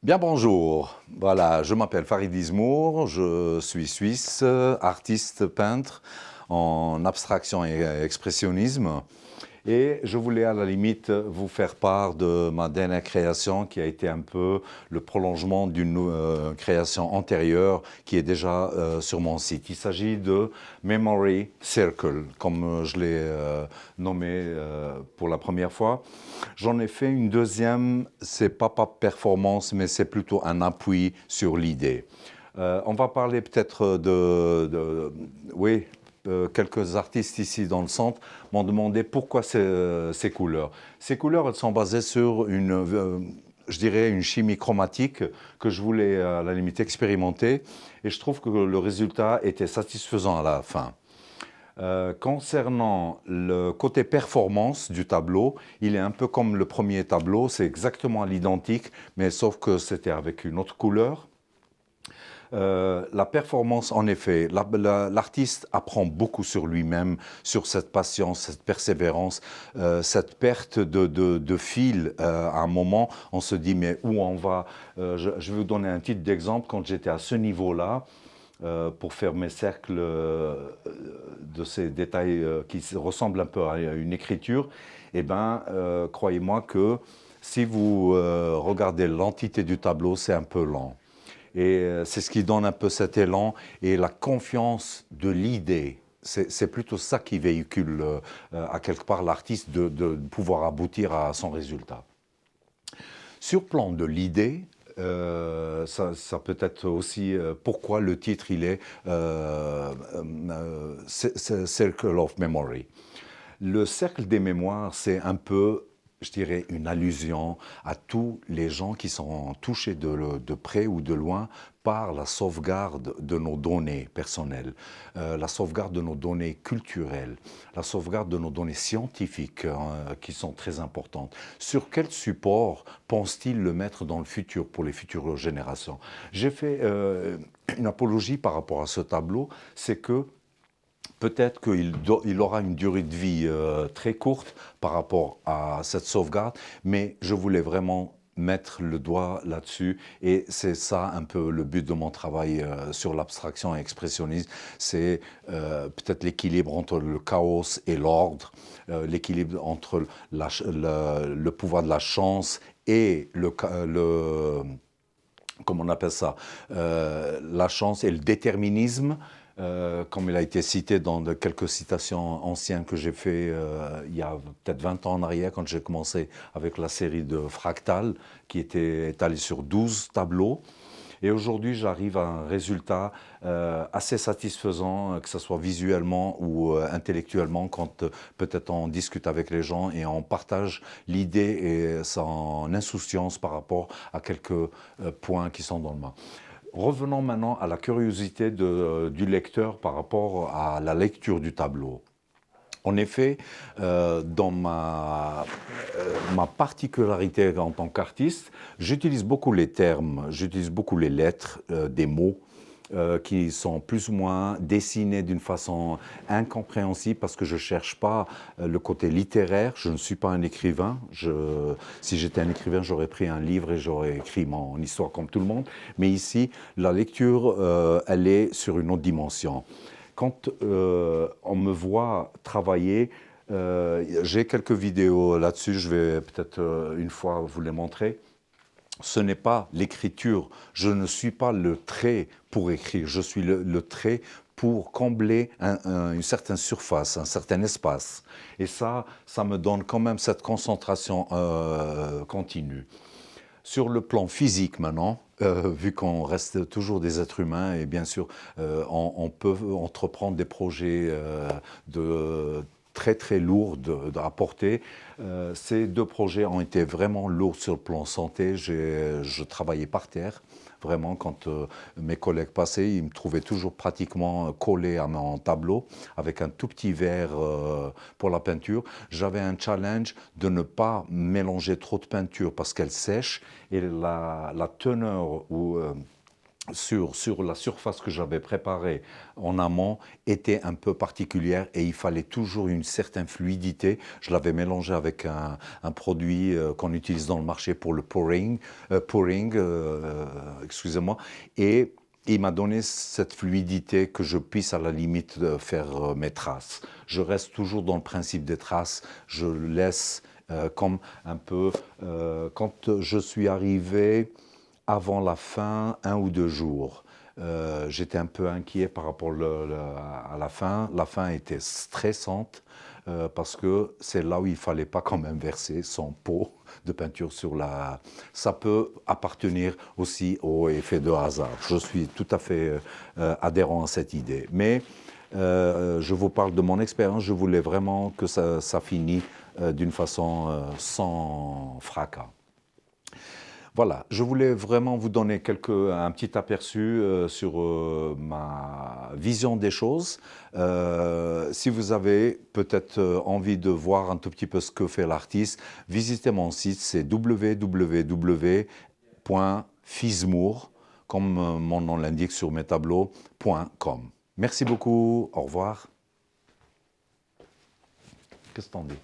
Bien bonjour, voilà, je m'appelle Farid Izmour, je suis suisse, artiste peintre en abstraction et expressionnisme et je voulais à la limite vous faire part de ma dernière création qui a été un peu le prolongement d'une création antérieure qui est déjà sur mon site. Il s'agit de Memory Circle, comme je l'ai nommé pour la première fois. J'en ai fait une deuxième, c'est pas performance, mais c'est plutôt un appui sur l'idée. On va parler peut-être oui, quelques artistes ici dans le centre m'ont demandé pourquoi ces couleurs. Ces couleurs, elles sont basées sur je dirais, une chimie chromatique que je voulais à la limite expérimenter et je trouve que le résultat était satisfaisant à la fin. Concernant le côté performance du tableau, il est un peu comme le premier tableau, c'est exactement à l'identique, mais sauf que c'était avec une autre couleur. La performance, en effet, l'artiste apprend beaucoup sur lui-même, sur cette patience, cette persévérance, cette perte de fil. À un moment, on se dit, mais où on va je vais vous donner un titre d'exemple. Quand j'étais à ce niveau-là, pour faire mes cercles de ces détails qui ressemblent un peu à une écriture, eh ben, croyez-moi que si vous regardez l'entité du tableau, c'est un peu lent. Et c'est ce qui donne un peu cet élan et la confiance de l'idée. C'est plutôt ça qui véhicule à quelque part l'artiste de pouvoir aboutir à son résultat. Sur plan de l'idée, ça peut être aussi pourquoi le titre il est Circle of Memory. Le cercle des mémoires, c'est un peu, je dirais, une allusion à tous les gens qui sont touchés de près ou de loin par la sauvegarde de nos données personnelles, la sauvegarde de nos données culturelles, la sauvegarde de nos données scientifiques qui sont très importantes. Sur quel support pense-t-il le mettre dans le futur pour les futures générations? J'ai fait une apologie par rapport à ce tableau, c'est que peut-être qu'il aura une durée de vie très courte par rapport à cette sauvegarde, mais je voulais vraiment mettre le doigt là-dessus et c'est ça un peu le but de mon travail sur l'abstraction et l'expressionnisme, c'est peut-être l'équilibre entre le chaos et l'ordre, l'équilibre entre le pouvoir de la chance et comment on appelle ça, la chance et le déterminisme. Comme il a été cité dans quelques citations anciennes que j'ai fait il y a peut-être 20 ans en arrière, quand j'ai commencé avec la série de Fractal, qui était étalée sur 12 tableaux. Et aujourd'hui, j'arrive à un résultat assez satisfaisant, que ce soit visuellement ou intellectuellement, quand peut-être on discute avec les gens et on partage l'idée et son insouciance par rapport à quelques points qui sont dans le main. Revenons maintenant à la curiosité du lecteur par rapport à la lecture du tableau. En effet, dans ma particularité en tant qu'artiste, j'utilise beaucoup les termes, j'utilise beaucoup les lettres, des mots qui sont plus ou moins dessinés d'une façon incompréhensible parce que je ne cherche pas le côté littéraire. Je ne suis pas un écrivain. Si j'étais un écrivain, j'aurais pris un livre et j'aurais écrit mon histoire comme tout le monde. Mais ici, la lecture, elle est sur une autre dimension. Quand on me voit travailler, j'ai quelques vidéos là-dessus, je vais peut-être une fois vous les montrer. Ce n'est pas l'écriture, je ne suis pas le trait pour écrire, je suis le trait pour combler une certaine surface, un certain espace. Et ça me donne quand même cette concentration continue. Sur le plan physique maintenant, vu qu'on reste toujours des êtres humains et bien sûr on peut entreprendre des projets très très lourds à porter. Ces deux projets ont été vraiment lourds sur le plan santé. Je travaillais par terre. Vraiment, quand mes collègues passaient, ils me trouvaient toujours pratiquement collé à mon tableau avec un tout petit verre pour la peinture. J'avais un challenge de ne pas mélanger trop de peinture parce qu'elle sèche et la teneur ou sur la surface que j'avais préparée en amont était un peu particulière et il fallait toujours une certaine fluidité. Je l'avais mélangé avec un produit qu'on utilise dans le marché pour le pouring, excusez-moi, et il m'a donné cette fluidité que je puisse à la limite faire mes traces. Je reste toujours dans le principe des traces, je laisse comme un peu, quand je suis arrivé avant la fin, 1 ou 2 jours. J'étais un peu inquiet par rapport à la fin. La fin était stressante parce que c'est là où il ne fallait pas quand même verser son pot de peinture sur la... Ça peut appartenir aussi au effet de hasard. Je suis tout à fait adhérent à cette idée. Mais je vous parle de mon expérience. Je voulais vraiment que ça finisse d'une façon sans fracas. Voilà, je voulais vraiment vous donner un petit aperçu sur ma vision des choses. Si vous avez peut-être envie de voir un tout petit peu ce que fait l'artiste, visitez mon site, c'est www.fismour, comme mon nom l'indique sur mes tableaux.com. Merci beaucoup, au revoir. Qu'est-ce que t'en dis ?